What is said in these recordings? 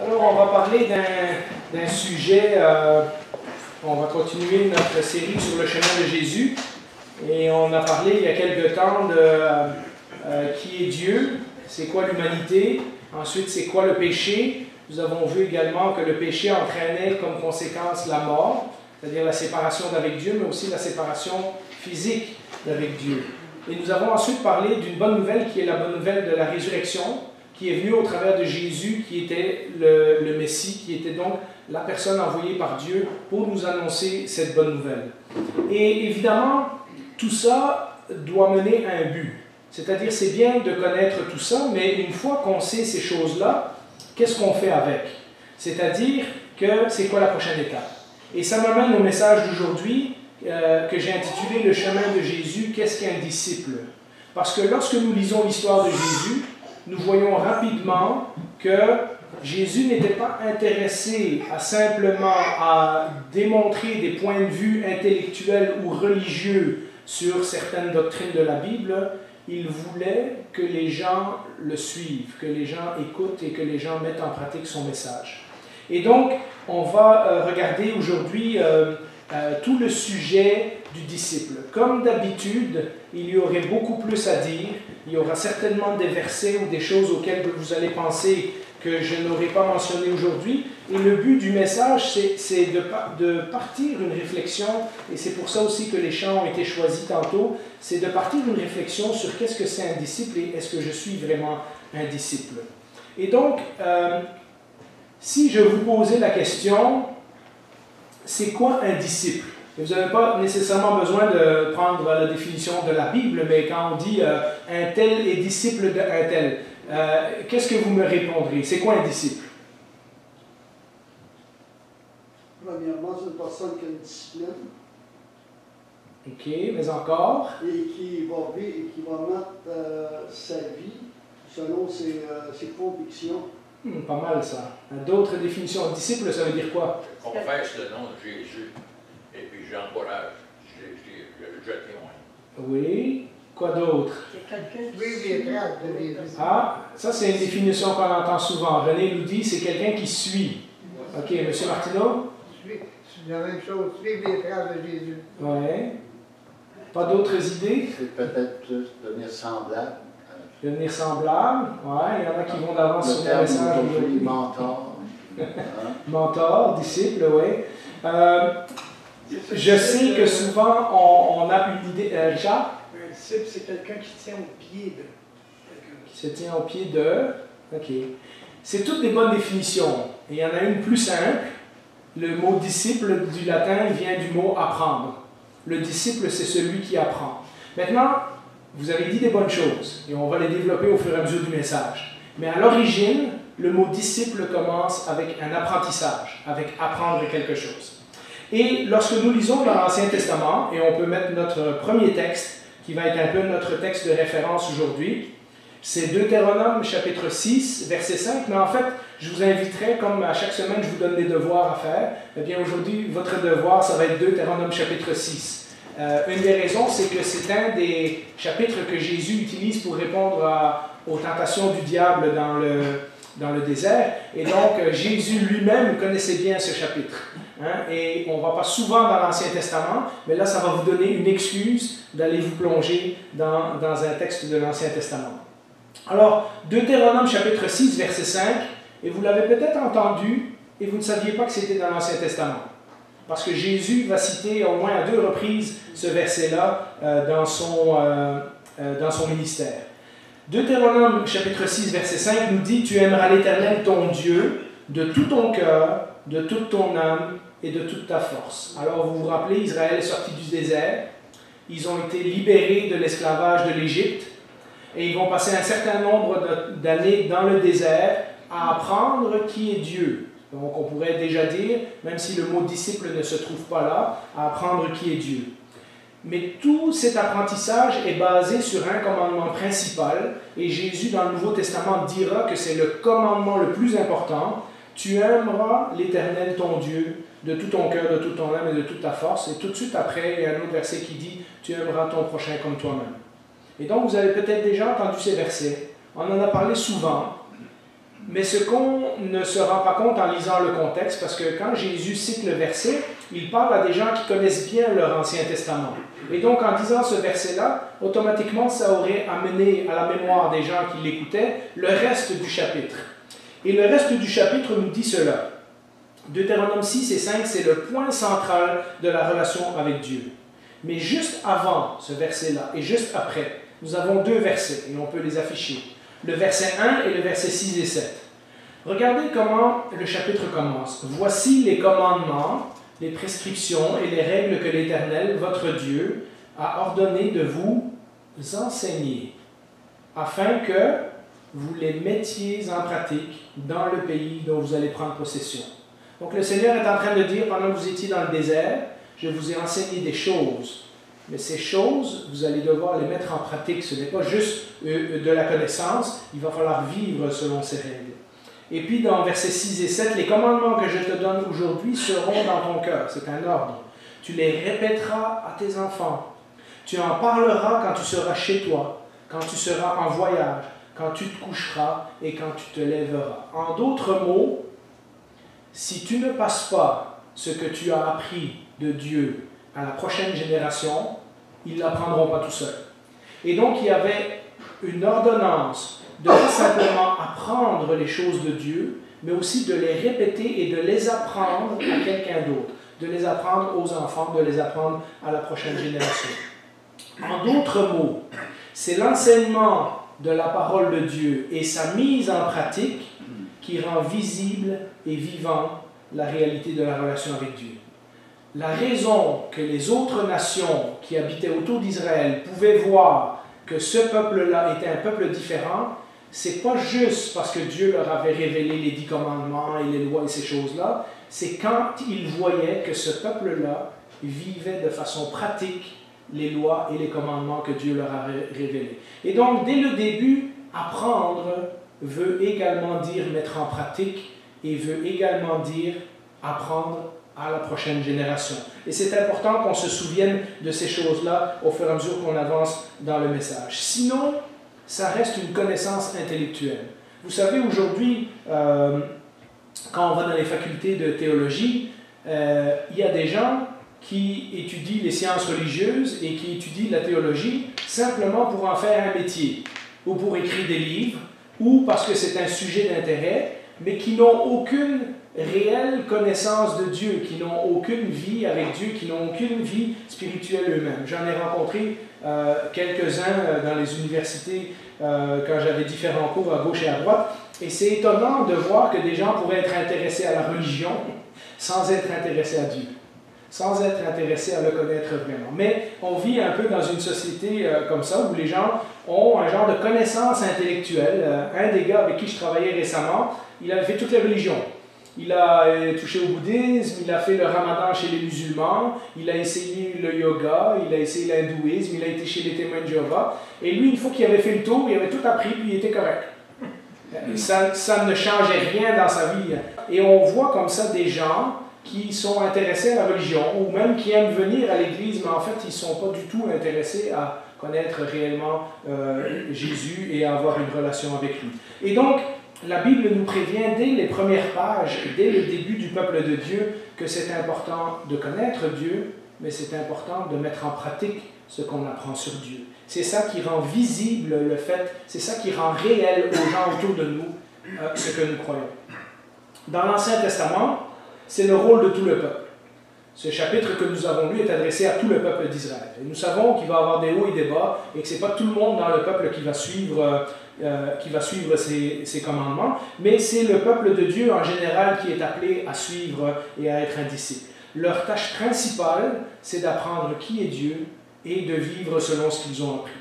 Alors, on va parler d'un sujet, on va continuer notre série sur le chemin de Jésus. Et on a parlé il y a quelque temps de qui est Dieu, c'est quoi l'humanité, ensuite c'est quoi le péché. Nous avons vu également que le péché entraînait comme conséquence la mort, c'est-à-dire la séparation d'avec Dieu, mais aussi la séparation physique d'avec Dieu. Et nous avons ensuite parlé d'une bonne nouvelle qui est la bonne nouvelle de la résurrection, qui est venue au travers de Jésus, qui était le Messie, qui était donc la personne envoyée par Dieu pour nous annoncer cette bonne nouvelle. Et évidemment, tout ça doit mener à un but. C'est-à-dire, c'est bien de connaître tout ça, mais une fois qu'on sait ces choses-là, qu'est-ce qu'on fait avec? C'est-à-dire que c'est quoi la prochaine étape? Et ça m'amène au message d'aujourd'hui que j'ai intitulé « Le chemin de Jésus, qu'est-ce qu'un disciple ?» Parce que lorsque nous lisons l'histoire de Jésus, nous voyons rapidement que Jésus n'était pas intéressé simplement à démontrer des points de vue intellectuels ou religieux sur certaines doctrines de la Bible. Il voulait que les gens le suivent, que les gens écoutent et que les gens mettent en pratique son message. Et donc, on va regarder aujourd'hui tout le sujet du disciple. Comme d'habitude, il y aurait beaucoup plus à dire. Il y aura certainement des versets ou des choses auxquelles vous allez penser que je n'aurai pas mentionné aujourd'hui. Et le but du message, c'est de partir une réflexion, et c'est pour ça aussi que les chants ont été choisis tantôt, c'est de partir une réflexion sur qu'est-ce que c'est un disciple et est-ce que je suis vraiment un disciple. Et donc, si je vous posais la question, c'est quoi un disciple? Et vous n'avez pas nécessairement besoin de prendre la définition de la Bible, mais quand on dit un tel est disciple d'un tel, qu'est-ce que vous me répondrez? C'est quoi un disciple? Premièrement, c'est une personne qui a une discipline. OK, mais encore? Et qui va vivre et qui va mettre sa vie selon ses convictions. Pas mal ça. D'autres définitions. Disciple, ça veut dire quoi? Confesse le nom de Jésus. Et puis j'encourage. Je témoigne. Oui. Quoi d'autre? C'est quelqu'un qui suit les traces de Jésus. Ah, ça c'est une définition qu'on entend souvent. René nous dit, c'est quelqu'un qui suit. OK, M. Martineau? C'est la même chose, suivre les traces de Jésus. Oui. Pas d'autres idées? C'est peut-être plus devenir semblable. Devenir semblable. Oui, il y en a qui vont d'avance sur le message aujourd'hui. Mentor. Mentor, disciple, oui. Je sais que souvent on a une idée. Richard? Un disciple, c'est quelqu'un qui tient au pied de quelqu'un. Qui se tient au pied de. OK. C'est toutes des bonnes définitions. Et il y en a une plus simple. Le mot disciple du latin vient du mot apprendre. Le disciple, c'est celui qui apprend. Maintenant, vous avez dit des bonnes choses, et on va les développer au fur et à mesure du message. Mais à l'origine, le mot disciple commence avec un apprentissage, avec apprendre quelque chose. Et lorsque nous lisons dans l'Ancien Testament, et on peut mettre notre premier texte, qui va être un peu notre texte de référence aujourd'hui, c'est Deutéronome chapitre 6, verset 5, mais en fait, je vous inviterai, comme à chaque semaine, je vous donne des devoirs à faire, eh bien aujourd'hui, votre devoir, ça va être Deutéronome chapitre 6. Une des raisons, c'est que c'est un des chapitres que Jésus utilise pour répondre aux tentations du diable dans le désert. Et donc, Jésus lui-même connaissait bien ce chapitre. Hein? Et on ne va pas souvent dans l'Ancien Testament, mais là, ça va vous donner une excuse d'aller vous plonger dans un texte de l'Ancien Testament. Alors, Deutéronome chapitre 6, verset 5, et vous l'avez peut-être entendu, et vous ne saviez pas que c'était dans l'Ancien Testament. Parce que Jésus va citer au moins à 2 reprises ce verset-là dans son ministère. Deutéronome chapitre 6, verset 5 nous dit « Tu aimeras l'Éternel ton Dieu de tout ton cœur, de toute ton âme et de toute ta force. » Alors vous vous rappelez, Israël est sorti du désert, ils ont été libérés de l'esclavage de l'Égypte, et ils vont passer un certain nombre d'années dans le désert à apprendre qui est Dieu. Donc on pourrait déjà dire, même si le mot disciple ne se trouve pas là, à apprendre qui est Dieu. Mais tout cet apprentissage est basé sur un commandement principal, et Jésus dans le Nouveau Testament dira que c'est le commandement le plus important. Tu aimeras l'Éternel ton Dieu de tout ton cœur, de toute ton âme et de toute ta force. Et tout de suite après, il y a un autre verset qui dit, tu aimeras ton prochain comme toi-même. Et donc vous avez peut-être déjà entendu ces versets. On en a parlé souvent. Mais ce qu'on ne se rend pas compte en lisant le contexte, parce que quand Jésus cite le verset, il parle à des gens qui connaissent bien leur Ancien Testament. Et donc, en disant ce verset-là, automatiquement, ça aurait amené à la mémoire des gens qui l'écoutaient le reste du chapitre. Et le reste du chapitre nous dit cela. Deutéronome 6 et 5, c'est le point central de la relation avec Dieu. Mais juste avant ce verset-là et juste après, nous avons deux versets, et on peut les afficher. Le verset 1 et le verset 6 et 7. Regardez comment le chapitre commence. « Voici les commandements, les prescriptions et les règles que l'Éternel, votre Dieu, a ordonné de vous enseigner, afin que vous les mettiez en pratique dans le pays dont vous allez prendre possession. » Donc le Seigneur est en train de dire, pendant que vous étiez dans le désert, je vous ai enseigné des choses. Mais ces choses, vous allez devoir les mettre en pratique. Ce n'est pas juste de la connaissance, il va falloir vivre selon ces règles. Et puis dans versets 6 et 7, les commandements que je te donne aujourd'hui seront dans ton cœur. C'est un ordre. Tu les répéteras à tes enfants. Tu en parleras quand tu seras chez toi, quand tu seras en voyage, quand tu te coucheras et quand tu te lèveras. En d'autres mots, si tu ne passes pas ce que tu as appris de Dieu à la prochaine génération, ils ne l'apprendront pas tout seuls. Et donc, il y avait une ordonnance de pas simplement apprendre les choses de Dieu, mais aussi de les répéter et de les apprendre à quelqu'un d'autre, de les apprendre aux enfants, de les apprendre à la prochaine génération. En d'autres mots, c'est l'enseignement de la parole de Dieu et sa mise en pratique qui rend visible et vivant la réalité de la relation avec Dieu. La raison que les autres nations qui habitaient autour d'Israël pouvaient voir que ce peuple-là était un peuple différent, c'est pas juste parce que Dieu leur avait révélé les 10 commandements et les lois et ces choses-là, c'est quand ils voyaient que ce peuple-là vivait de façon pratique les lois et les commandements que Dieu leur a révélés. Et donc, dès le début, apprendre veut également dire mettre en pratique et veut également dire apprendre à la prochaine génération. Et c'est important qu'on se souvienne de ces choses-là au fur et à mesure qu'on avance dans le message. Sinon, ça reste une connaissance intellectuelle. Vous savez, aujourd'hui, quand on va dans les facultés de théologie, il y a des gens qui étudient les sciences religieuses et qui étudient la théologie simplement pour en faire un métier, ou pour écrire des livres, ou parce que c'est un sujet d'intérêt, mais qui n'ont aucune réelle connaissance de Dieu, qui n'ont aucune vie avec Dieu, qui n'ont aucune vie spirituelle eux-mêmes. J'en ai rencontré quelques-uns dans les universités quand j'avais différents cours à gauche et à droite, et c'est étonnant de voir que des gens pourraient être intéressés à la religion sans être intéressés à Dieu, sans être intéressés à le connaître vraiment. Mais on vit un peu dans une société comme ça, où les gens ont un genre de connaissance intellectuelle. Un des gars avec qui je travaillais récemment, il avait fait toutes les religions. Il a touché au bouddhisme, il a fait le ramadan chez les musulmans, il a essayé le yoga, il a essayé l'hindouisme, il a été chez les témoins de Jéhovah. Et lui, une fois qu'il avait fait le tour, il avait tout appris, puis il était correct. Ça ne changeait rien dans sa vie. Et on voit comme ça des gens qui sont intéressés à la religion, ou même qui aiment venir à l'église, mais en fait, ils ne sont pas du tout intéressés à connaître réellement Jésus et à avoir une relation avec lui. Et donc, la Bible nous prévient dès les premières pages, dès le début du peuple de Dieu, que c'est important de connaître Dieu, mais c'est important de mettre en pratique ce qu'on apprend sur Dieu. C'est ça qui rend visible le fait, c'est ça qui rend réel aux gens autour de nous ce que nous croyons. Dans l'Ancien Testament, c'est le rôle de tout le peuple. Ce chapitre que nous avons lu est adressé à tout le peuple d'Israël. Et nous savons qu'il va y avoir des hauts et des bas, et que ce n'est pas tout le monde dans le peuple qui va suivre ces commandements, mais c'est le peuple de Dieu en général qui est appelé à suivre et à être un disciple. Leur tâche principale, c'est d'apprendre qui est Dieu et de vivre selon ce qu'ils ont appris.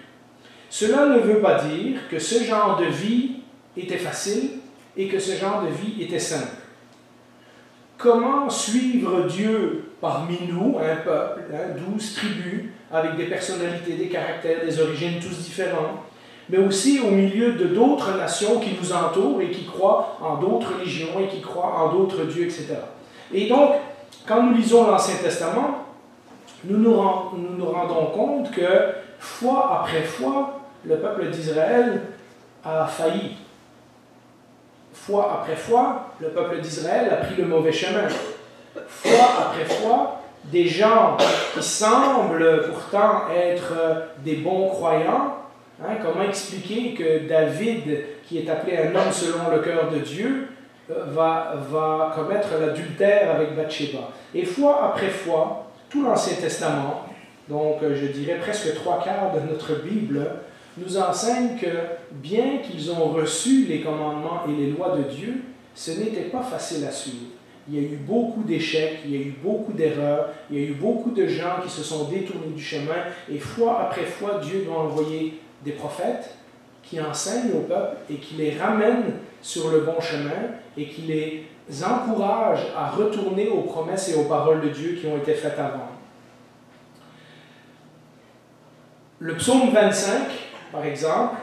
Cela ne veut pas dire que ce genre de vie était facile et que ce genre de vie était simple. Comment suivre Dieu parmi nous, un peuple, 12 tribus, avec des personnalités, des caractères, des origines tous différents, mais aussi au milieu de d'autres nations qui nous entourent et qui croient en d'autres religions et qui croient en d'autres dieux, etc. Et donc, quand nous lisons l'Ancien Testament, nous nous rendons compte que, fois après fois, le peuple d'Israël a failli. Fois après fois, le peuple d'Israël a pris le mauvais chemin. Fois après fois, des gens qui semblent pourtant être des bons croyants, comment expliquer que David, qui est appelé un homme selon le cœur de Dieu, va commettre l'adultère avec Bathsheba. Et fois après fois, tout l'Ancien Testament, donc je dirais presque 3/4 de notre Bible, nous enseigne que bien qu'ils ont reçu les commandements et les lois de Dieu, ce n'était pas facile à suivre. Il y a eu beaucoup d'échecs, il y a eu beaucoup d'erreurs, il y a eu beaucoup de gens qui se sont détournés du chemin, et fois après fois, Dieu doit envoyer des prophètes qui enseignent au peuple et qui les ramènent sur le bon chemin et qui les encouragent à retourner aux promesses et aux paroles de Dieu qui ont été faites avant. Le psaume 25, par exemple,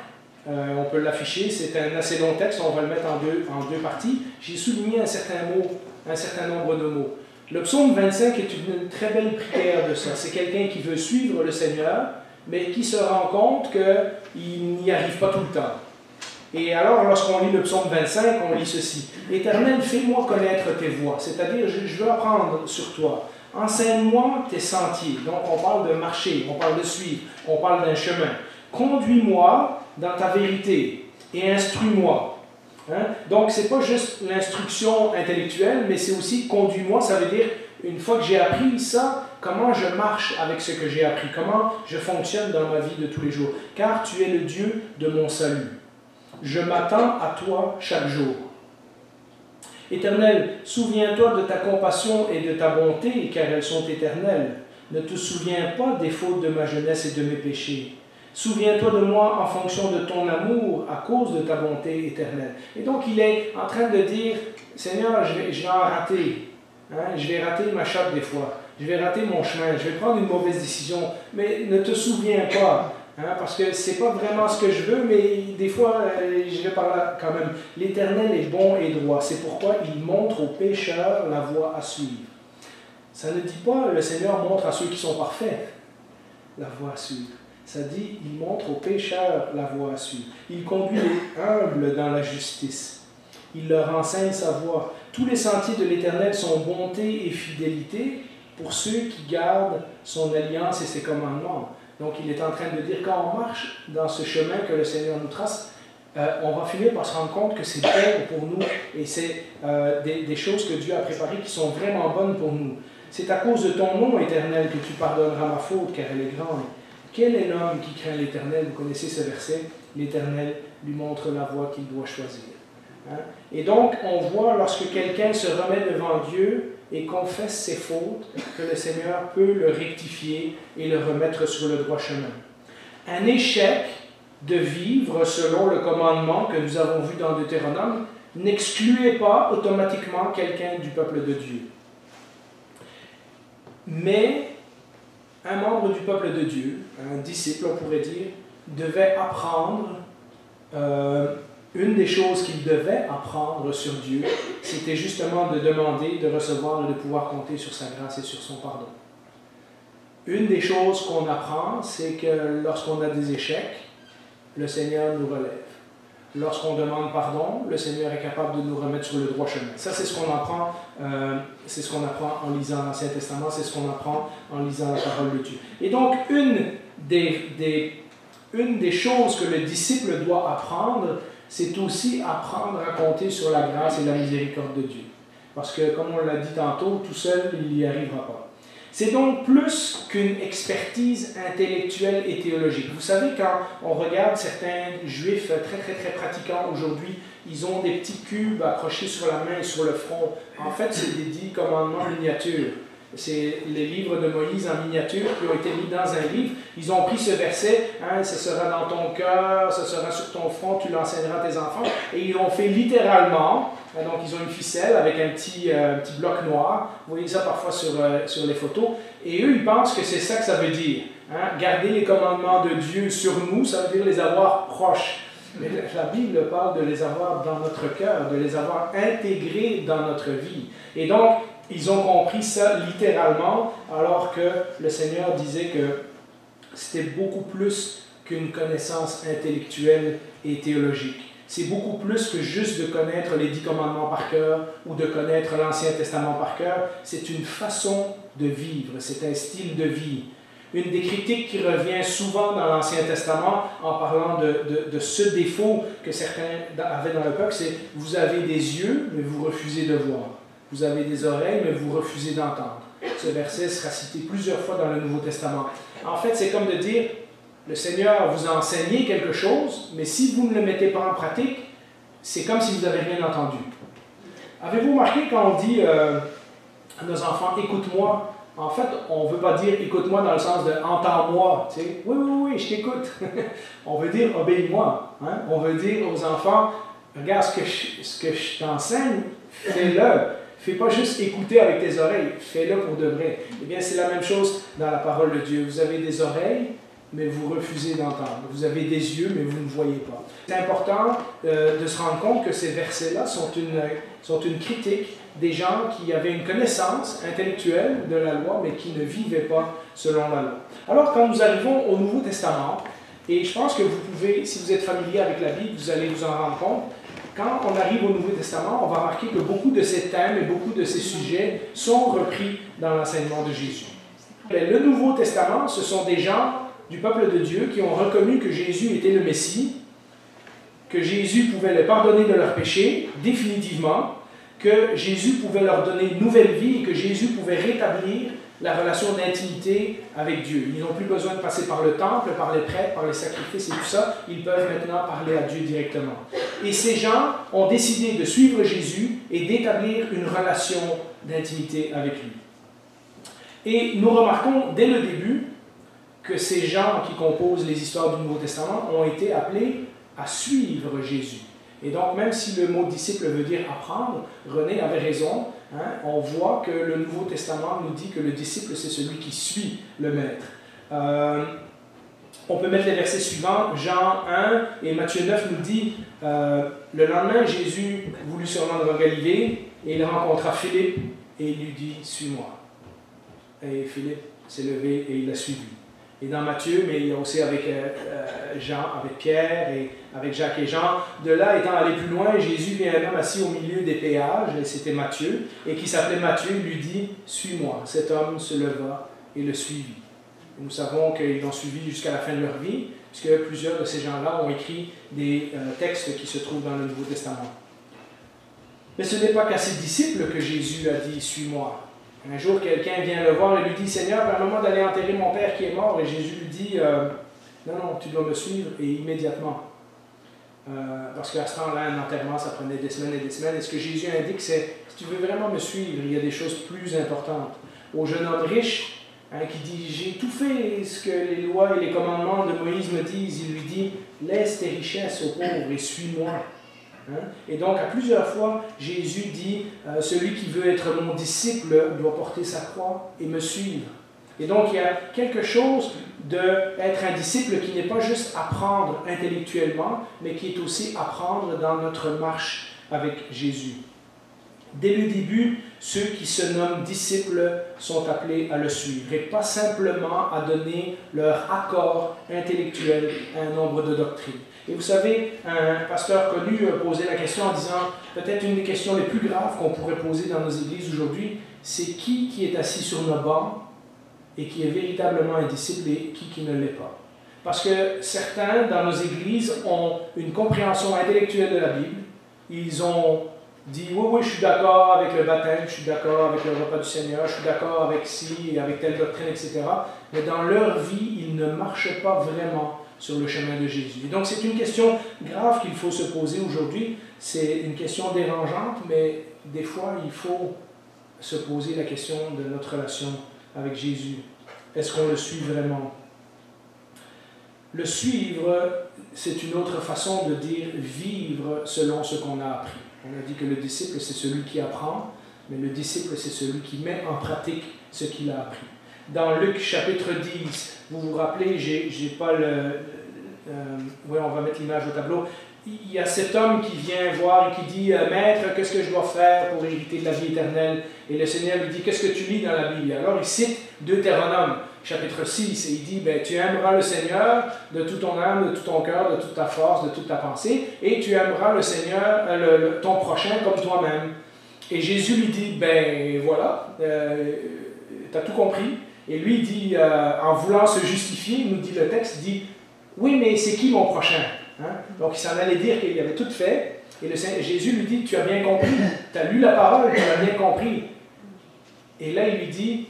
on peut l'afficher, c'est un assez long texte, on va le mettre en deux parties. J'ai souligné un certain nombre de mots. Le psaume 25 est une très belle prière de ça. C'est quelqu'un qui veut suivre le Seigneur, mais qui se rend compte qu'il n'y arrive pas tout le temps. Et alors, lorsqu'on lit le psaume 25, on lit ceci. « Éternel, fais-moi connaître tes voies. » C'est-à-dire, je veux apprendre sur toi. Enseigne-moi tes sentiers. Donc, on parle de marcher, on parle de suivre, on parle d'un chemin. Conduis-moi dans ta vérité et instruis-moi. Donc, ce n'est pas juste l'instruction intellectuelle, mais c'est aussi conduis-moi. Ça veut dire, une fois que j'ai appris ça, comment je marche avec ce que j'ai appris, comment je fonctionne dans ma vie de tous les jours. Car tu es le Dieu de mon salut. Je m'attends à toi chaque jour. Éternel, souviens-toi de ta compassion et de ta bonté, car elles sont éternelles. Ne te souviens pas des fautes de ma jeunesse et de mes péchés. Souviens-toi de moi en fonction de ton amour, à cause de ta bonté éternelle. Et donc il est en train de dire, Seigneur, je vais en rater. Je vais rater ma shot des fois. Je vais rater mon chemin. Je vais prendre une mauvaise décision. Mais ne te souviens pas. Parce que ce n'est pas vraiment ce que je veux, mais des fois, je vais par là quand même. L'Éternel est bon et droit. C'est pourquoi il montre aux pécheurs la voie à suivre. Ça ne dit pas le Seigneur montre à ceux qui sont parfaits la voie à suivre. Ça dit, il montre aux pécheurs la voie à suivre. Il conduit les humbles dans la justice. Il leur enseigne sa voie. Tous les sentiers de l'Éternel sont bonté et fidélité pour ceux qui gardent son alliance et ses commandements. Donc, il est en train de dire, quand on marche dans ce chemin que le Seigneur nous trace, on va finir par se rendre compte que c'est bon pour nous et c'est des choses que Dieu a préparées qui sont vraiment bonnes pour nous. C'est à cause de ton nom éternel que tu pardonneras ma faute, car elle est grande. Quel est l'homme qui craint l'Éternel? Vous connaissez ce verset. L'Éternel lui montre la voie qu'il doit choisir. Et donc, on voit lorsque quelqu'un se remet devant Dieu et confesse ses fautes, que le Seigneur peut le rectifier et le remettre sur le droit chemin. Un échec de vivre selon le commandement que nous avons vu dans Deutéronome n'excluait pas automatiquement quelqu'un du peuple de Dieu. Mais un membre du peuple de Dieu, un disciple on pourrait dire, devait apprendre, une des choses qu'il devait apprendre sur Dieu, c'était justement de demander, de recevoir et de pouvoir compter sur sa grâce et sur son pardon. Une des choses qu'on apprend, c'est que lorsqu'on a des échecs, le Seigneur nous relève. Lorsqu'on demande pardon, le Seigneur est capable de nous remettre sur le droit chemin. Ça, c'est ce qu'on apprend, en lisant l'Ancien Testament, c'est ce qu'on apprend en lisant la parole de Dieu. Et donc, une des choses que le disciple doit apprendre, c'est aussi apprendre à compter sur la grâce et la miséricorde de Dieu. Parce que, comme on l'a dit tantôt, tout seul, il n'y arrivera pas. C'est donc plus qu'une expertise intellectuelle et théologique. Vous savez, quand on regarde certains juifs très pratiquants aujourd'hui, ils ont des petits cubes accrochés sur la main et sur le front. En fait, c'est des 10 commandements miniatures. C'est les livres de Moïse en miniature qui ont été mis dans un livre. Ils ont pris ce verset, ce sera dans ton cœur, ce sera sur ton front, tu l'enseigneras à tes enfants. Et ils l'ont fait littéralement. Donc, ils ont une ficelle avec un petit bloc noir. Vous voyez ça parfois sur les photos. Et eux, ils pensent que c'est ça que ça veut dire. Garder les commandements de Dieu sur nous, ça veut dire les avoir proches. Mais la Bible parle de les avoir dans notre cœur, de les avoir intégrés dans notre vie. Et donc, ils ont compris ça littéralement, alors que le Seigneur disait que c'était beaucoup plus qu'une connaissance intellectuelle et théologique. c'est beaucoup plus que juste de connaître les 10 commandements par cœur ou de connaître l'Ancien Testament par cœur. C'est une façon de vivre, c'est un style de vie. Une des critiques qui revient souvent dans l'Ancien Testament en parlant de ce défaut que certains avaient dans le peuple, c'est « vous avez des yeux, mais vous refusez de voir. Vous avez des oreilles, mais vous refusez d'entendre. » Ce verset sera cité plusieurs fois dans le Nouveau Testament. En fait, c'est comme de dire « le Seigneur vous a enseigné quelque chose, mais si vous ne le mettez pas en pratique, c'est comme si vous n'avez rien entendu. » Avez-vous remarqué quand on dit à nos enfants « écoute-moi », en fait, on ne veut pas dire « écoute-moi » dans le sens de « entends-moi ». Tu sais, oui, oui, oui, je t'écoute. On veut dire « obéis-moi ». Hein? On veut dire aux enfants « regarde ce que je t'enseigne, fais-le. Fais pas juste écouter avec tes oreilles, fais-le pour de vrai. » Eh bien, c'est la même chose dans la parole de Dieu. Vous avez des oreilles, mais vous refusez d'entendre. Vous avez des yeux, mais vous ne voyez pas. C'est important de se rendre compte que ces versets-là sont une critique des gens qui avaient une connaissance intellectuelle de la loi, mais qui ne vivaient pas selon la loi. Alors, quand nous arrivons au Nouveau Testament, et je pense que vous pouvez, si vous êtes familier avec la Bible, vous allez vous en rendre compte, quand on arrive au Nouveau Testament, on va remarquer que beaucoup de ces thèmes et beaucoup de ces sujets sont repris dans l'enseignement de Jésus. Le Nouveau Testament, ce sont des gens du peuple de Dieu qui ont reconnu que Jésus était le Messie, que Jésus pouvait les pardonner de leurs péchés définitivement, que Jésus pouvait leur donner une nouvelle vie et que Jésus pouvait rétablir la relation d'intimité avec Dieu. Ils n'ont plus besoin de passer par le temple, par les prêtres, par les sacrifices et tout ça. Ils peuvent maintenant parler à Dieu directement. Et ces gens ont décidé de suivre Jésus et d'établir une relation d'intimité avec lui. Et nous remarquons dès le début que ces gens qui composent les histoires du Nouveau Testament ont été appelés à suivre Jésus. Et donc, même si le mot disciple veut dire apprendre, René avait raison, hein, on voit que le Nouveau Testament nous dit que le disciple, c'est celui qui suit le maître. On peut mettre les versets suivants, Jean 1 et Matthieu 9 nous dit le lendemain, Jésus voulut se rendre en Galilée et il rencontra Philippe et il lui dit « Suis-moi ». Et Philippe s'est levé et il l'a suivi. Et dans Matthieu, mais il y a aussi avec Jean, avec Pierre et avec Jacques et Jean. De là, étant allé plus loin, Jésus vit un homme assis au milieu des péages, et c'était Matthieu, et qui s'appelait Matthieu, il lui dit « Suis-moi ». Cet homme se leva et le suivit. Et nous savons qu'ils l'ont suivi jusqu'à la fin de leur vie, puisque plusieurs de ces gens-là ont écrit des textes qui se trouvent dans le Nouveau Testament. Mais ce n'est pas qu'à ses disciples que Jésus a dit « Suis-moi ». Un jour, quelqu'un vient le voir et lui dit « Seigneur, permets-moi d'aller enterrer mon père qui est mort. » Et Jésus lui dit « Non, non, tu dois me suivre, et immédiatement. » Parce qu'à ce temps-là, un enterrement, ça prenait des semaines et des semaines. Et ce que Jésus indique, c'est « Si tu veux vraiment me suivre, il y a des choses plus importantes. » Au jeune homme riche, hein, qui dit « J'ai tout fait ce que les lois et les commandements de Moïse me disent. » Il lui dit « Laisse tes richesses aux pauvres et suis-moi. » Hein? Et donc, à plusieurs fois, Jésus dit « Celui qui veut être mon disciple doit porter sa croix et me suivre. » Et donc, il y a quelque chose d'être un disciple qui n'est pas juste apprendre intellectuellement, mais qui est aussi apprendre dans notre marche avec Jésus. Dès le début, ceux qui se nomment disciples sont appelés à le suivre, et pas simplement à donner leur accord intellectuel à un nombre de doctrines. Et vous savez, un pasteur connu posait la question en disant, peut-être une des questions les plus graves qu'on pourrait poser dans nos églises aujourd'hui, c'est qui est assis sur nos bancs et qui est véritablement un disciple et qui ne l'est pas. Parce que certains dans nos églises ont une compréhension intellectuelle de la Bible, ils ont dit oui, oui, je suis d'accord avec le baptême, je suis d'accord avec le repas du Seigneur, je suis d'accord avec ci et avec telle doctrine, etc. Mais dans leur vie, ils ne marchent pas vraiment sur le chemin de Jésus. Et donc c'est une question grave qu'il faut se poser aujourd'hui. C'est une question dérangeante, mais des fois, il faut se poser la question de notre relation avec Jésus. Est-ce qu'on le suit vraiment? Le suivre, c'est une autre façon de dire vivre selon ce qu'on a appris. On a dit que le disciple, c'est celui qui apprend, mais le disciple, c'est celui qui met en pratique ce qu'il a appris. Dans Luc chapitre 10, vous vous rappelez, j'ai pas oui, on va mettre l'image au tableau. Il y a cet homme qui vient voir et qui dit « Maître, qu'est-ce que je dois faire pour hériter de la vie éternelle ?» Et le Seigneur lui dit « Qu'est-ce que tu lis dans la Bible ?» Alors il cite Deutéronome. chapitre 6, et il dit, ben, tu aimeras le Seigneur de toute ton âme, de tout ton cœur, de toute ta force, de toute ta pensée, et tu aimeras le Seigneur, ton prochain comme toi-même. Et Jésus lui dit, ben voilà, tu as tout compris. Et lui dit, en voulant se justifier, nous dit le texte, dit, oui, mais c'est qui mon prochain? Hein? Donc il s'en allait dire qu'il avait tout fait. Et Jésus lui dit, tu as bien compris, tu as lu la parole, tu as bien compris. Et là, il lui dit,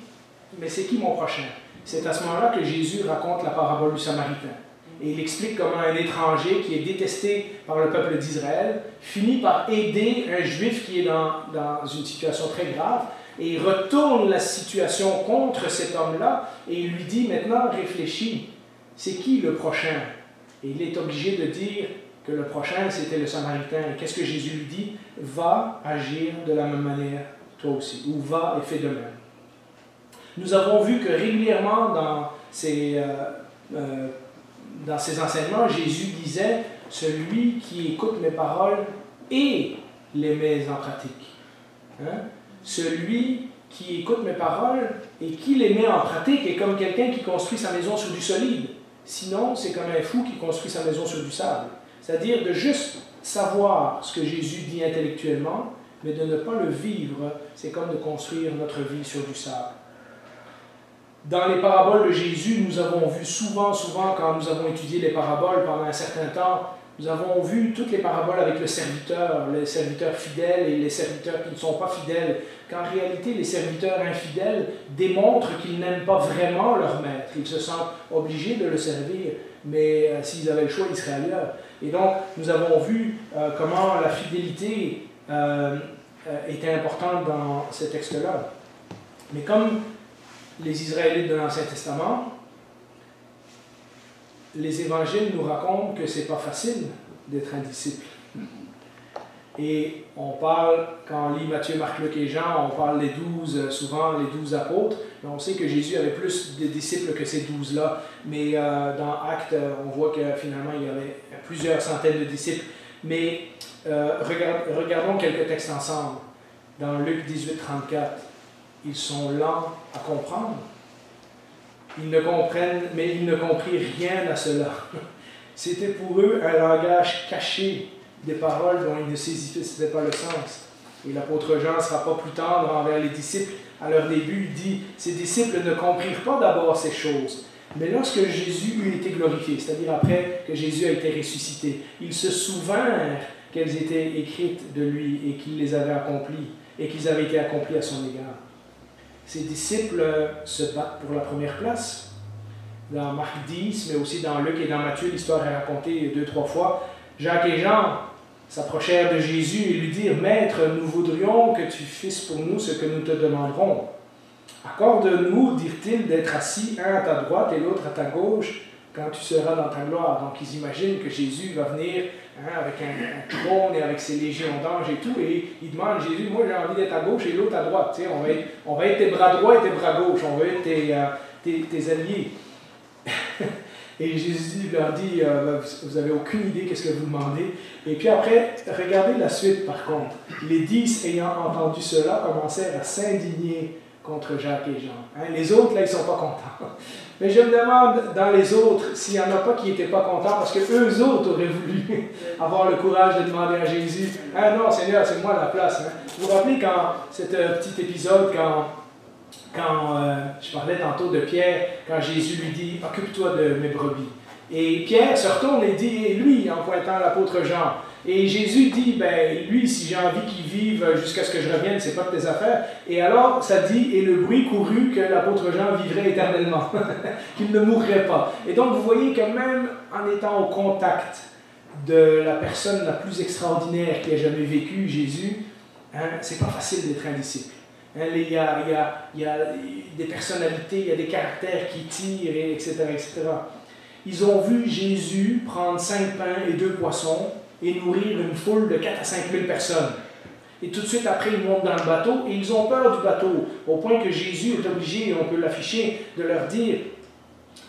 mais c'est qui mon prochain? C'est à ce moment-là que Jésus raconte la parabole du Samaritain. Et il explique comment un étranger qui est détesté par le peuple d'Israël finit par aider un juif qui est dans une situation très grave, et il retourne la situation contre cet homme-là, et il lui dit, maintenant, réfléchis, c'est qui le prochain? Et il est obligé de dire que le prochain, c'était le Samaritain. Et qu'est-ce que Jésus lui dit? Va agir de la même manière, toi aussi, ou va et fais de même. Nous avons vu que régulièrement dans ces enseignements, Jésus disait, celui qui écoute mes paroles et les met en pratique. Hein? Celui qui écoute mes paroles et qui les met en pratique est comme quelqu'un qui construit sa maison sur du solide. Sinon, c'est comme un fou qui construit sa maison sur du sable. C'est-à-dire de juste savoir ce que Jésus dit intellectuellement, mais de ne pas le vivre, c'est comme de construire notre vie sur du sable. Dans les paraboles de Jésus, nous avons vu souvent, quand nous avons étudié les paraboles pendant un certain temps, nous avons vu toutes les paraboles avec le serviteur, les serviteurs fidèles et les serviteurs qui ne sont pas fidèles, qu'en réalité, les serviteurs infidèles démontrent qu'ils n'aiment pas vraiment leur maître. Ils se sentent obligés de le servir, mais s'ils avaient le choix, ils seraient ailleurs. Et donc, nous avons vu comment la fidélité était importante dans ce texte-là. Mais comme les Israélites de l'Ancien Testament, les évangiles nous racontent que c'est pas facile d'être un disciple. Et on parle, quand on lit Matthieu, Marc, Luc et Jean, on parle des 12, souvent les 12 apôtres, mais on sait que Jésus avait plus de disciples que ces 12-là. Mais dans Actes, on voit que finalement il y avait plusieurs centaines de disciples. Mais regardons quelques textes ensemble. Dans Luc 18, 34, ils sont lents à comprendre. Ils ne comprennent, mais ils ne comprirent rien à cela. C'était pour eux un langage caché, des paroles dont ils ne saisissaient pas le sens. Et l'apôtre Jean ne sera pas plus tendre envers les disciples. À leur début, il dit, ces disciples ne comprirent pas d'abord ces choses, mais lorsque Jésus eut été glorifié, c'est-à-dire après que Jésus a été ressuscité, ils se souvinrent qu'elles étaient écrites de lui et qu'il les avait accomplies, et qu'ils avaient été accomplis à son égard. Ces disciples se battent pour la première place. Dans Marc 10, mais aussi dans Luc et dans Matthieu, l'histoire est racontée 2-3 fois. Jacques et Jean s'approchèrent de Jésus et lui dirent, « Maître, nous voudrions que tu fasses pour nous ce que nous te demanderons. Accorde-nous, dirent-ils, d'être assis, un à ta droite et l'autre à ta gauche, quand tu seras dans ta gloire. » Donc ils imaginent que Jésus va venir avec un trône et avec ses légions d'anges et tout, et il demande, Jésus, moi j'ai envie d'être à gauche et l'autre à droite. Tu sais, on va être tes bras droits et tes bras gauches, on va être tes alliés. Et Jésus leur dit, vous n'avez aucune idée qu'est-ce que vous demandez. Et puis après, regardez la suite par contre. Les 10 ayant entendu cela commencèrent à s'indigner contre Jacques et Jean. Les autres, là, ils ne sont pas contents. Mais je me demande, dans les autres, s'il n'y en a pas qui n'étaient pas contents, parce qu'eux autres auraient voulu avoir le courage de demander à Jésus, « Ah non, Seigneur, c'est moi la place. » Vous vous rappelez quand, cet petit épisode, quand je parlais tantôt de Pierre, quand Jésus lui dit, « Occupe-toi de mes brebis. » Et Pierre se retourne et dit, et lui, en pointant l'apôtre Jean, et Jésus dit, ben lui, si j'ai envie qu'il vive jusqu'à ce que je revienne, c'est pas de tes affaires. Et alors, ça dit, et le bruit courut que l'apôtre Jean vivrait éternellement, qu'il ne mourrait pas. Et donc, vous voyez que même en étant au contact de la personne la plus extraordinaire qui a jamais vécu, Jésus, c'est pas facile d'être un disciple. Il y a des personnalités, il y a des caractères qui tirent, etc., etc. Ils ont vu Jésus prendre 5 pains et 2 poissons et nourrir une foule de 4 à 5 000 personnes. Et tout de suite après, ils montent dans le bateau et ils ont peur du bateau, au point que Jésus est obligé, et on peut l'afficher, de leur dire,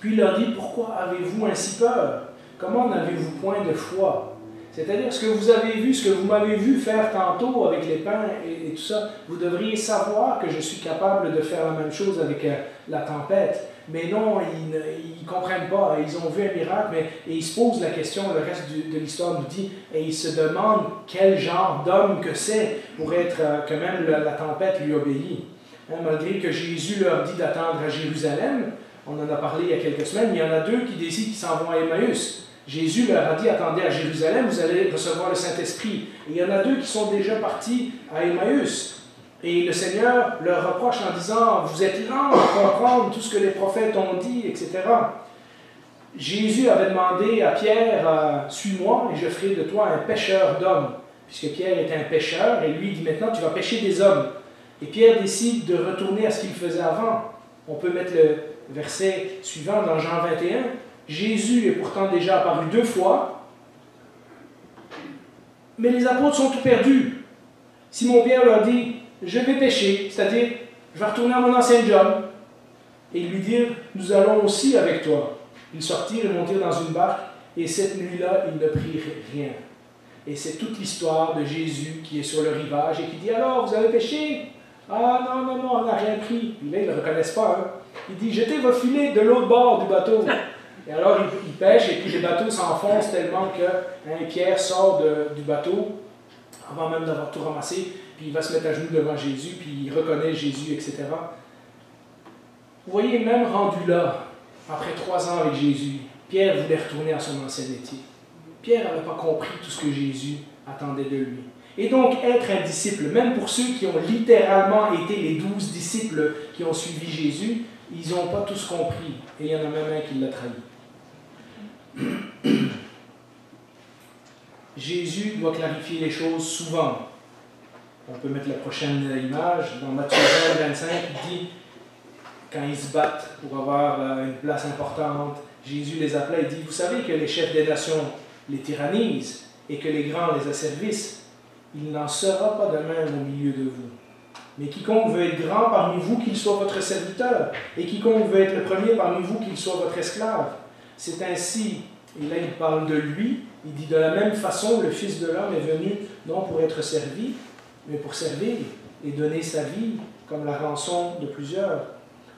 puis il leur dit, pourquoi avez-vous ainsi peur? Comment n'avez-vous point de foi? C'est-à-dire, ce que vous avez vu, ce que vous m'avez vu faire tantôt avec les pains et tout ça, vous devriez savoir que je suis capable de faire la même chose avec la tempête. Mais non, ils ne comprennent pas. Ils ont vu un miracle, et ils se posent la question, le reste de l'histoire nous dit, et ils se demandent quel genre d'homme que c'est pour être que même la tempête lui obéit. Hein, malgré que Jésus leur dit d'attendre à Jérusalem, on en a parlé il y a quelques semaines, il y en a deux qui décident qu'ils s'en vont à Emmaüs. Jésus leur a dit, attendez à Jérusalem, vous allez recevoir le Saint-Esprit. Et il y en a deux qui sont déjà partis à Emmaüs. Et le Seigneur leur reproche en disant, vous êtes lents à comprendre tout ce que les prophètes ont dit, etc. Jésus avait demandé à Pierre, suis-moi et je ferai de toi un pêcheur d'hommes. Puisque Pierre était un pêcheur, et lui dit, maintenant tu vas pêcher des hommes. Et Pierre décide de retourner à ce qu'il faisait avant. On peut mettre le verset suivant dans Jean 21. Jésus est pourtant déjà apparu 2 fois, mais les apôtres sont tout perdus. Simon-Pierre leur dit, je vais pêcher, c'est-à-dire, je vais retourner à mon ancien job, et lui dire, nous allons aussi avec toi. Ils sortirent et montirent dans une barque, et cette nuit-là, ils ne prirent rien. Et c'est toute l'histoire de Jésus qui est sur le rivage et qui dit, alors, vous avez pêché? Ah non, non, non, on n'a rien pris. Puis là, ils ne le reconnaissent pas. Hein. Il dit, jetez vos filets de l'autre bord du bateau. Et alors, il pêche, et puis les bateaux s'enfoncent tellement que Pierre sort du bateau, avant même d'avoir tout ramassé, puis il va se mettre à genoux devant Jésus, puis il reconnaît Jésus, etc. Vous voyez, même rendu là, après 3 ans avec Jésus, Pierre voulait retourner à son ancien métier. Pierre n'avait pas compris tout ce que Jésus attendait de lui. Et donc, être un disciple, même pour ceux qui ont littéralement été les 12 disciples qui ont suivi Jésus, ils n'ont pas tous compris. Et il y en a même un qui l'a trahi. Jésus doit clarifier les choses souvent. On peut mettre la prochaine image. Dans Matthieu 25, il dit, quand ils se battent pour avoir une place importante, Jésus les appela et dit, vous savez que les chefs des nations les tyrannisent et que les grands les asservissent. Il n'en sera pas de même au milieu de vous. Mais quiconque veut être grand parmi vous, qu'il soit votre serviteur. Et quiconque veut être le premier parmi vous, qu'il soit votre esclave. C'est ainsi, et là il parle de lui, il dit de la même façon, le Fils de l'homme est venu non pour être servi, mais pour servir et donner sa vie comme la rançon de plusieurs.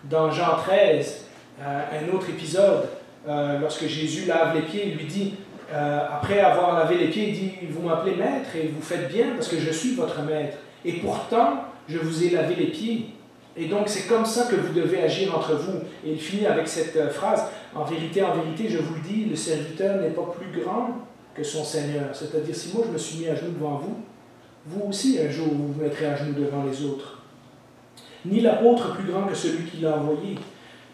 Dans Jean 13, un autre épisode, lorsque Jésus lave les pieds, il lui dit, après avoir lavé les pieds, il dit, vous m'appelez maître et vous faites bien parce que je suis votre maître. Et pourtant, je vous ai lavé les pieds. Et donc, c'est comme ça que vous devez agir entre vous. Et il finit avec cette phrase, en vérité, je vous le dis, le serviteur n'est pas plus grand que son Seigneur. C'est-à-dire, si moi je me suis mis à genoux devant vous, vous aussi, un jour, vous vous mettrez à genoux devant les autres. Ni l'apôtre plus grand que celui qui l'a envoyé.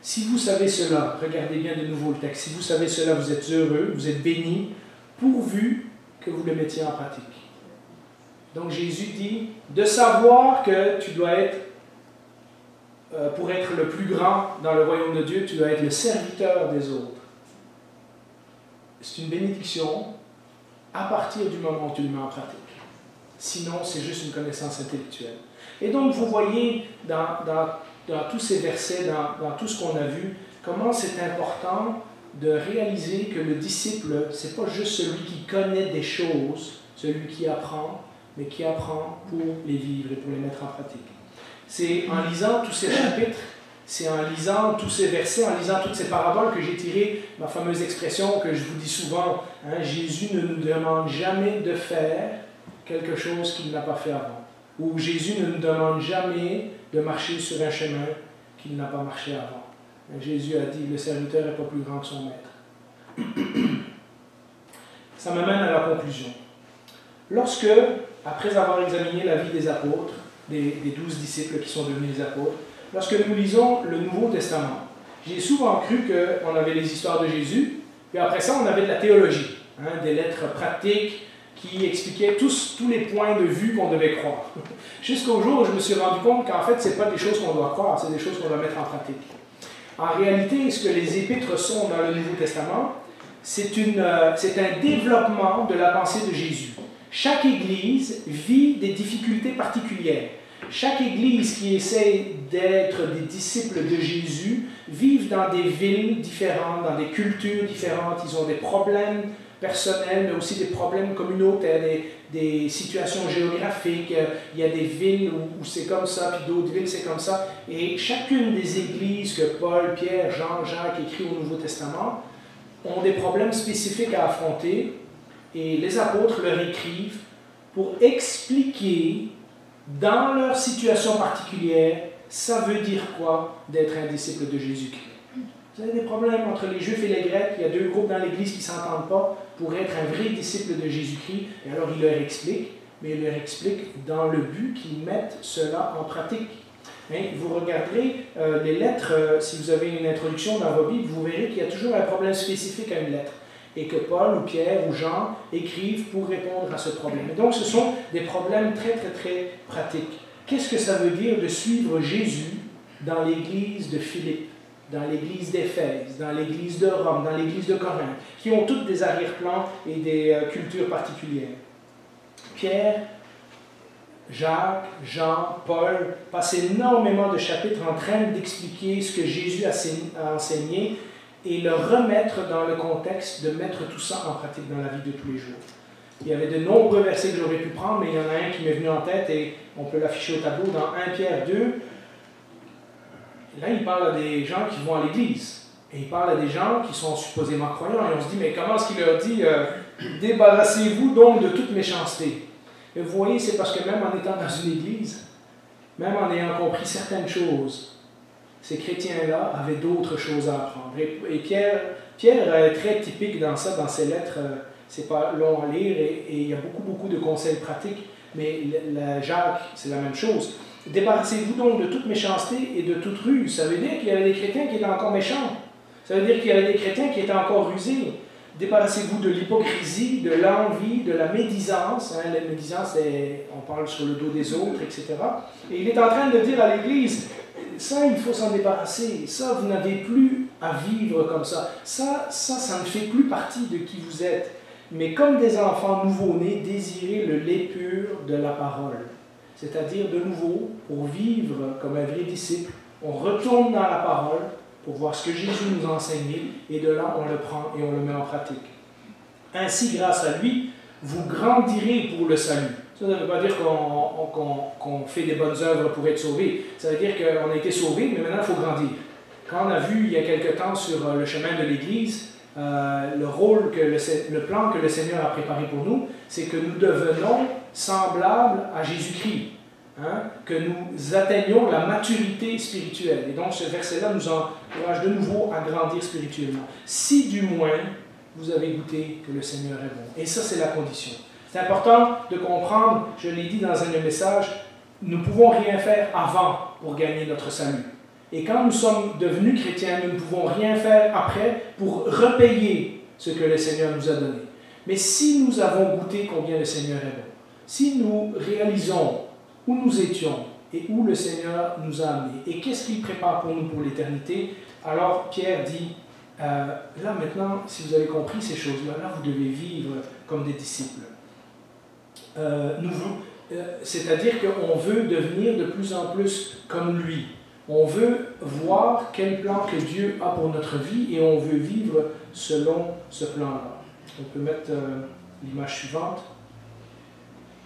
Si vous savez cela, regardez bien de nouveau le texte, si vous savez cela, vous êtes heureux, vous êtes bénis, pourvu que vous le mettiez en pratique. Donc Jésus dit, de savoir que tu dois être, pour être le plus grand dans le royaume de Dieu, tu dois être le serviteur des autres. C'est une bénédiction à partir du moment où tu le mets en pratique. Sinon, c'est juste une connaissance intellectuelle. Et donc, vous voyez dans tous ces versets, dans tout ce qu'on a vu, comment c'est important de réaliser que le disciple, ce n'est pas juste celui qui connaît des choses, celui qui apprend, mais qui apprend pour les vivre et pour les mettre en pratique. C'est en lisant tous ces chapitres, c'est en lisant tous ces versets, en lisant toutes ces paraboles que j'ai tiré ma fameuse expression que je vous dis souvent, hein, Jésus ne nous demande jamais de faire quelque chose qu'il n'a pas fait avant. Ou Jésus ne nous demande jamais de marcher sur un chemin qu'il n'a pas marché avant. Jésus a dit, le serviteur n'est pas plus grand que son maître. Ça m'amène à la conclusion. Lorsque, après avoir examiné la vie des apôtres, des 12 disciples qui sont devenus des apôtres, lorsque nous lisons le Nouveau Testament, j'ai souvent cru qu'on avait les histoires de Jésus, puis après ça, on avait de la théologie, hein, des lettres pratiques, qui expliquait tous les points de vue qu'on devait croire. Jusqu'au jour où je me suis rendu compte qu'en fait, ce n'est pas des choses qu'on doit croire, c'est des choses qu'on doit mettre en pratique. En réalité, ce que les épîtres sont dans le Nouveau Testament, c'est un développement de la pensée de Jésus. Chaque Église vit des difficultés particulières. Chaque Église qui essaie d'être des disciples de Jésus vivent dans des villes différentes, dans des cultures différentes, ils ont des problèmes personnels, mais aussi des problèmes communautaires, des situations géographiques. Il y a des villes où c'est comme ça, puis d'autres villes c'est comme ça. Et chacune des églises que Paul, Pierre, Jean, Jacques écrit au Nouveau Testament ont des problèmes spécifiques à affronter, et les apôtres leur écrivent pour expliquer dans leur situation particulière, ça veut dire quoi d'être un disciple de Jésus-Christ. Vous avez des problèmes entre les Juifs et les Grecs, il y a deux groupes dans l'Église qui ne s'entendent pas pour être un vrai disciple de Jésus-Christ, et alors il leur explique, mais il leur explique dans le but qu'ils mettent cela en pratique. Hein, vous regarderez les lettres, si vous avez une introduction dans vos Bibles, vous verrez qu'il y a toujours un problème spécifique à une lettre, et que Paul ou Pierre ou Jean écrivent pour répondre à ce problème. Et donc ce sont des problèmes très très très pratiques. Qu'est-ce que ça veut dire de suivre Jésus dans l'église de Philippe, dans l'église d'Éphèse, dans l'église de Rome, dans l'église de Corinthe, qui ont toutes des arrière-plans et des cultures particulières? Pierre, Jacques, Jean, Paul passent énormément de chapitres en train d'expliquer ce que Jésus a enseigné et le remettre dans le contexte de mettre tout ça en pratique dans la vie de tous les jours. Il y avait de nombreux versets que j'aurais pu prendre, mais il y en a un qui m'est venu en tête et on peut l'afficher au tableau dans 1 Pierre 2. Là, il parle à des gens qui vont à l'église. Et il parle à des gens qui sont supposément croyants. Et on se dit, mais comment est-ce qu'il leur dit débarrassez-vous donc de toute méchanceté? Et vous voyez, c'est parce que même en étant dans une église, même en ayant compris certaines choses, ces chrétiens-là avaient d'autres choses à apprendre. Et Pierre est très typique dans ça, dans ses lettres. C'est pas long à lire et il y a beaucoup de conseils pratiques. Mais Jacques, c'est la même chose. Débarrassez-vous donc de toute méchanceté et de toute ruse. Ça veut dire qu'il y avait des chrétiens qui étaient encore méchants. Ça veut dire qu'il y avait des chrétiens qui étaient encore rusés. Débarrassez-vous de l'hypocrisie, de l'envie, de la médisance. Hein, la médisance, on parle sur le dos des autres, etc. Et il est en train de dire à l'Église, ça, il faut s'en débarrasser. Ça, vous n'avez plus à vivre comme ça. Ça ne fait plus partie de qui vous êtes. Mais comme des enfants nouveau-nés, désirez le lait pur de la parole. C'est-à-dire, de nouveau, pour vivre comme un vrai disciple, on retourne dans la parole pour voir ce que Jésus nous a enseigné, et de là, on le prend et on le met en pratique. Ainsi, grâce à lui, vous grandirez pour le salut. Ça ne veut pas dire qu'on fait des bonnes œuvres pour être sauvé. Ça veut dire qu'on a été sauvé, mais maintenant, il faut grandir. Quand on a vu, il y a quelque temps, sur le chemin de l'Église, le plan que le Seigneur a préparé pour nous, c'est que nous devenons semblables à Jésus-Christ. Hein, que nous atteignions la maturité spirituelle. Et donc ce verset-là nous encourage de nouveau à grandir spirituellement. Si du moins vous avez goûté que le Seigneur est bon. Et ça, c'est la condition. C'est important de comprendre, je l'ai dit dans un message, nous ne pouvons rien faire avant pour gagner notre salut. Et quand nous sommes devenus chrétiens, nous ne pouvons rien faire après pour repayer ce que le Seigneur nous a donné. Mais si nous avons goûté combien le Seigneur est bon, si nous réalisons où nous étions et où le Seigneur nous a amenés, et qu'est-ce qu'il prépare pour nous pour l'éternité, alors Pierre dit, là maintenant, si vous avez compris ces choses-là, là vous devez vivre comme des disciples. C'est-à-dire qu'on veut devenir de plus en plus comme lui. On veut voir quel plan que Dieu a pour notre vie et on veut vivre selon ce plan-là. On peut mettre l'image suivante.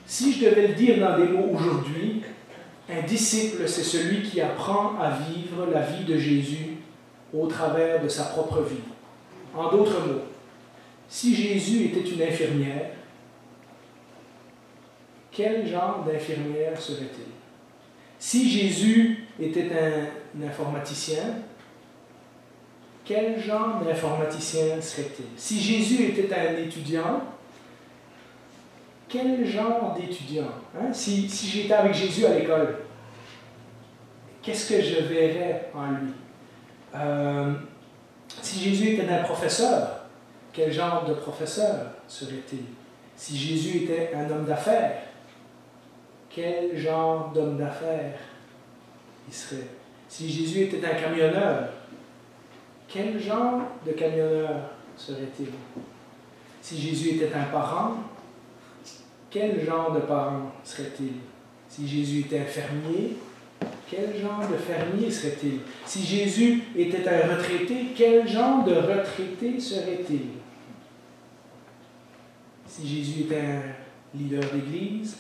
Si je devais le dire dans des mots aujourd'hui, un disciple, c'est celui qui apprend à vivre la vie de Jésus au travers de sa propre vie. En d'autres mots, si Jésus était une infirmière, quel genre d'infirmière serait-il? Si Jésus était un informaticien, quel genre d'informaticien serait-il? Si Jésus était un étudiant, quel genre d'étudiant? Hein? Si j'étais avec Jésus à l'école, qu'est-ce que je verrais en lui? Si Jésus était un professeur, quel genre de professeur serait-il? Si Jésus était un homme d'affaires, quel genre d'homme d'affaires il serait? Si Jésus était un camionneur, quel genre de camionneur serait-il? Si Jésus était un parent, quel genre de parent serait-il? Si Jésus était un fermier, quel genre de fermier serait-il? Si Jésus était un retraité, quel genre de retraité serait-il? Si Jésus était un leader d'église,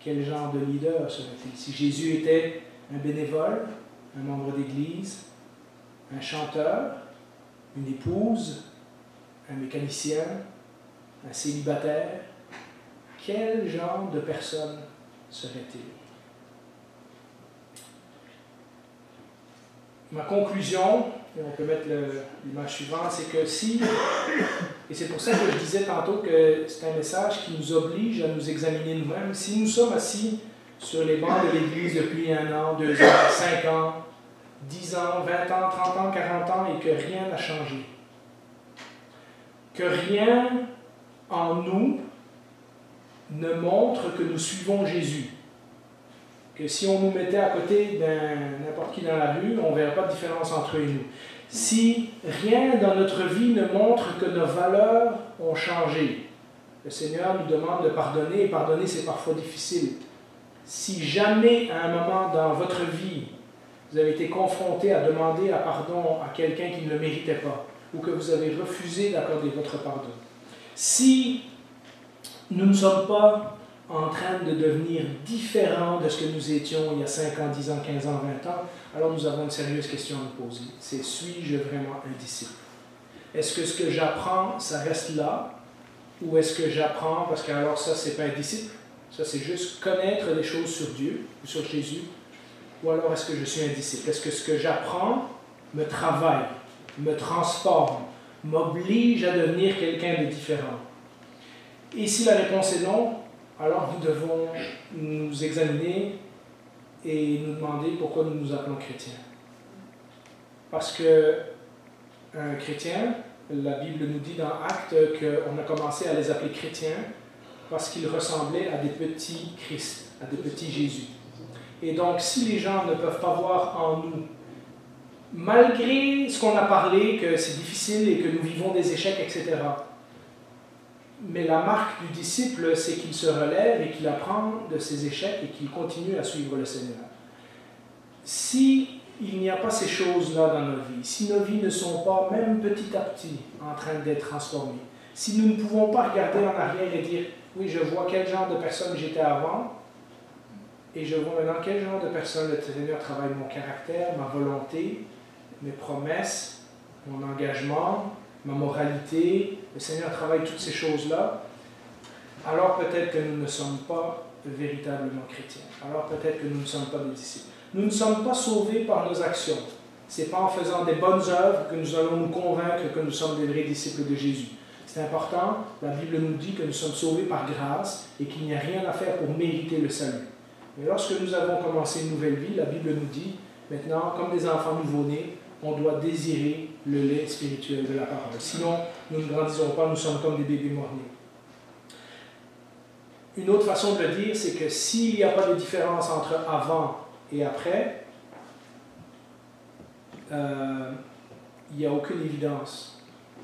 quel genre de leader serait-il? Si Jésus était un bénévole, un membre d'église, un chanteur, une épouse, un mécanicien, un célibataire, quel genre de personne serait-il? Ma conclusion, et on peut mettre l'image suivante, c'est que si, et c'est pour ça que je disais tantôt que c'est un message qui nous oblige à nous examiner nous-mêmes, si nous sommes assis sur les bancs de l'Église depuis 1 an, 2 ans, 5 ans, 10 ans, 20 ans, 30 ans, 40 ans, et que rien n'a changé, que rien en nous ne montre que nous suivons Jésus, que si on nous mettait à côté d'un n'importe qui dans la rue, on ne verrait pas de différence entre eux et nous. Si rien dans notre vie ne montre que nos valeurs ont changé, le Seigneur nous demande de pardonner, et pardonner c'est parfois difficile. Si jamais à un moment dans votre vie, vous avez été confronté à demander pardon à quelqu'un qui ne le méritait pas, ou que vous avez refusé d'accorder votre pardon, si nous ne sommes pas en train de devenir différents de ce que nous étions il y a 5 ans, 10 ans, 15 ans, 20 ans, alors nous avons une sérieuse question à nous poser. C'est, suis-je vraiment un disciple? Est-ce que ce que j'apprends, ça reste là? Ou est-ce que j'apprends, parce que alors ça, c'est pas un disciple, ça c'est juste connaître des choses sur Dieu ou sur Jésus, ou alors est-ce que je suis un disciple? Est-ce que ce que j'apprends me travaille, me transforme, m'oblige à devenir quelqu'un de différent? Et si la réponse est non, alors nous devons nous examiner et nous demander pourquoi nous nous appelons chrétiens. Parce que un chrétien, la Bible nous dit dans Actes qu'on a commencé à les appeler chrétiens parce qu'ils ressemblaient à des petits Christ, à des petits Jésus. Et donc, si les gens ne peuvent pas voir en nous, malgré ce qu'on a parlé, que c'est difficile et que nous vivons des échecs, etc., mais la marque du disciple, c'est qu'il se relève et qu'il apprend de ses échecs et qu'il continue à suivre le Seigneur. Si il n'y a pas ces choses-là dans nos vies, si nos vies ne sont pas, même petit à petit, en train d'être transformées, si nous ne pouvons pas regarder en arrière et dire « Oui, je vois quel genre de personne j'étais avant, et je vois maintenant quel genre de personne le Seigneur travaille mon caractère, ma volonté, mes promesses, mon engagement, ma moralité, le Seigneur travaille toutes ces choses-là, alors peut-être que nous ne sommes pas véritablement chrétiens. Alors peut-être que nous ne sommes pas des disciples. Nous ne sommes pas sauvés par nos actions. Ce n'est pas en faisant des bonnes œuvres que nous allons nous convaincre que nous sommes des vrais disciples de Jésus. C'est important, la Bible nous dit que nous sommes sauvés par grâce et qu'il n'y a rien à faire pour mériter le salut. Mais lorsque nous avons commencé une nouvelle vie, la Bible nous dit, maintenant, comme des enfants nouveau-nés, on doit désirer le lait spirituel de la parole. Sinon, nous ne grandissons pas, nous sommes comme des bébés morts-nés. Une autre façon de le dire, c'est que s'il n'y a pas de différence entre avant et après, il n'y a aucune évidence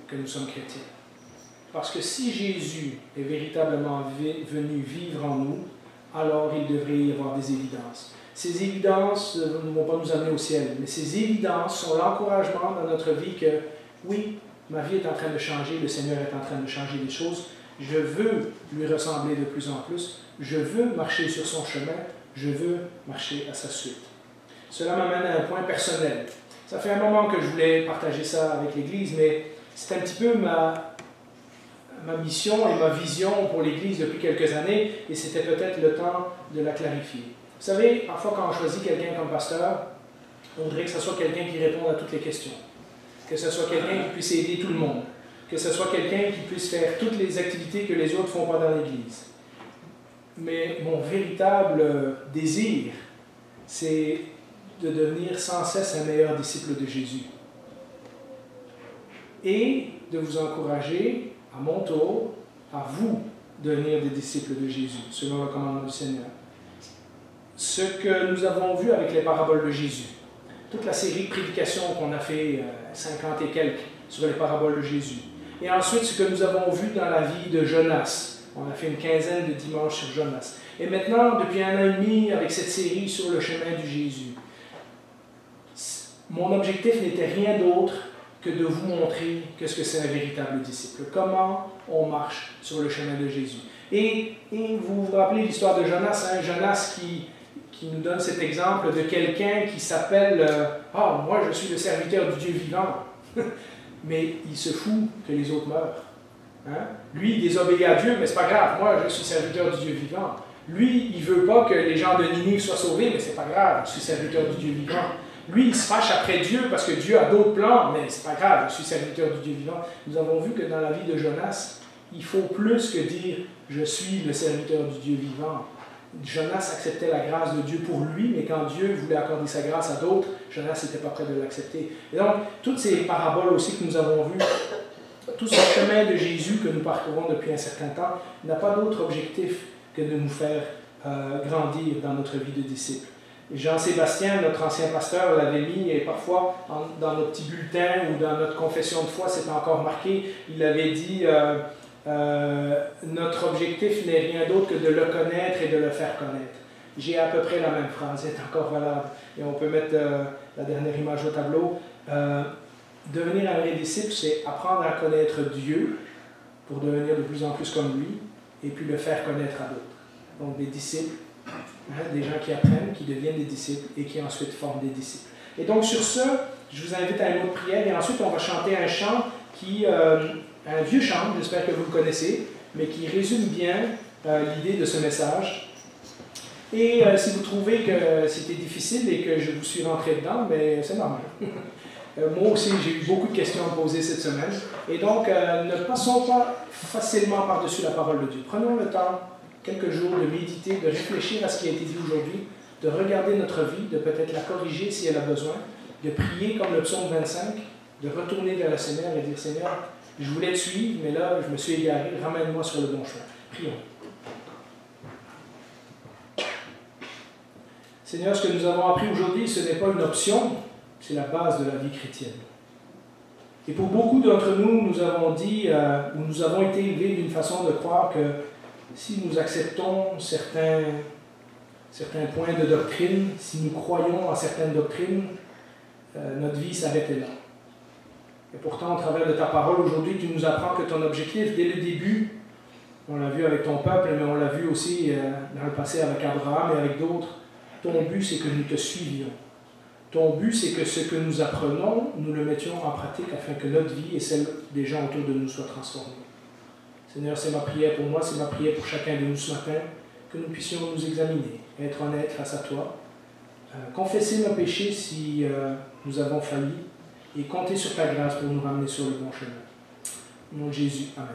que nous sommes chrétiens. Parce que si Jésus est véritablement venu vivre en nous, alors il devrait y avoir des évidences. Ces évidences ne vont pas nous amener au ciel, mais ces évidences sont l'encouragement dans notre vie que, oui, ma vie est en train de changer, le Seigneur est en train de changer les choses, je veux lui ressembler de plus en plus, je veux marcher sur son chemin, je veux marcher à sa suite. Cela m'amène à un point personnel. Ça fait un moment que je voulais partager ça avec l'Église, mais c'est un petit peu ma mission et ma vision pour l'Église depuis quelques années, et c'était peut-être le temps de la clarifier. Vous savez, parfois quand on choisit quelqu'un comme pasteur, on voudrait que ce soit quelqu'un qui réponde à toutes les questions, que ce soit quelqu'un qui puisse aider tout le monde, que ce soit quelqu'un qui puisse faire toutes les activités que les autres ne font pas dans l'Église. Mais mon véritable désir, c'est de devenir sans cesse un meilleur disciple de Jésus. Et de vous encourager, à mon tour, à vous devenir des disciples de Jésus, selon le commandement du Seigneur. Ce que nous avons vu avec les paraboles de Jésus, toute la série de prédications qu'on a fait, 50 et quelques, sur les paraboles de Jésus. Et ensuite, ce que nous avons vu dans la vie de Jonas. On a fait une quinzaine de dimanches sur Jonas. Et maintenant, depuis 1 an et demi, avec cette série sur le chemin du Jésus, mon objectif n'était rien d'autre que de vous montrer qu'est-ce que c'est un véritable disciple, comment on marche sur le chemin de Jésus. Et vous vous rappelez l'histoire de Jonas, hein? Jonas qui nous donne cet exemple de quelqu'un qui s'appelle « Ah, moi je suis le serviteur du Dieu vivant », mais il se fout que les autres meurent. Hein? Lui, il désobéit à Dieu, mais c'est pas grave, moi je suis serviteur du Dieu vivant. Lui, il veut pas que les gens de Ninive soient sauvés, mais c'est pas grave, je suis serviteur du Dieu vivant. Lui, il se fâche après Dieu parce que Dieu a d'autres plans, mais c'est pas grave, je suis serviteur du Dieu vivant. Nous avons vu que dans la vie de Jonas, il faut plus que dire « je suis le serviteur du Dieu vivant ». Jonas acceptait la grâce de Dieu pour lui, mais quand Dieu voulait accorder sa grâce à d'autres, Jonas n'était pas prêt de l'accepter. Et donc, toutes ces paraboles aussi que nous avons vues, tout ce chemin de Jésus que nous parcourons depuis un certain temps, n'a pas d'autre objectif que de nous faire grandir dans notre vie de disciple. Jean-Sébastien, notre ancien pasteur, l'avait mis, et parfois dans nos petits bulletins ou dans notre confession de foi, c'est encore marqué, il avait dit notre objectif n'est rien d'autre que de le connaître et de le faire connaître. J'ai à peu près la même phrase, elle est encore valable. Et on peut mettre la dernière image au tableau. Devenir un vrai disciple, c'est apprendre à connaître Dieu pour devenir de plus en plus comme lui, et puis le faire connaître à d'autres. Donc des disciples, des gens qui apprennent, qui deviennent des disciples et qui ensuite forment des disciples. Et donc sur ce, je vous invite à une autre prière et ensuite on va chanter un chant qui, un vieux chant, j'espère que vous le connaissez, mais qui résume bien l'idée de ce message. Et si vous trouvez que c'était difficile et que je vous suis rentré dedans, ben, c'est normal. Moi aussi, j'ai eu beaucoup de questions à poser cette semaine. Et donc, ne passons pas facilement par-dessus la parole de Dieu. Prenons le temps, quelques jours, de méditer, de réfléchir à ce qui a été dit aujourd'hui, de regarder notre vie, de peut-être la corriger si elle a besoin, de prier comme le psaume 25, de retourner vers le Seigneur et dire « Seigneur, je voulais te suivre, mais là, je me suis égaré, ramène-moi sur le bon chemin. » Prions. Seigneur, ce que nous avons appris aujourd'hui, ce n'est pas une option, c'est la base de la vie chrétienne. Et pour beaucoup d'entre nous, nous avons dit, ou nous avons été élevés d'une façon de croire que si nous acceptons certains points de doctrine, si nous croyons en certaines doctrines, notre vie s'arrêtait là. Et pourtant, au travers de ta parole aujourd'hui, tu nous apprends que ton objectif, dès le début, on l'a vu avec ton peuple, mais on l'a vu aussi dans le passé avec Abraham et avec d'autres, ton but, c'est que nous te suivions. Ton but, c'est que ce que nous apprenons, nous le mettions en pratique afin que notre vie et celle des gens autour de nous soient transformées. Seigneur, c'est ma prière pour moi, c'est ma prière pour chacun de nous ce matin, que nous puissions nous examiner, être honnêtes face à toi, confesser nos péchés si nous avons failli, et compter sur ta grâce pour nous ramener sur le bon chemin. Au nom de Jésus, Amen.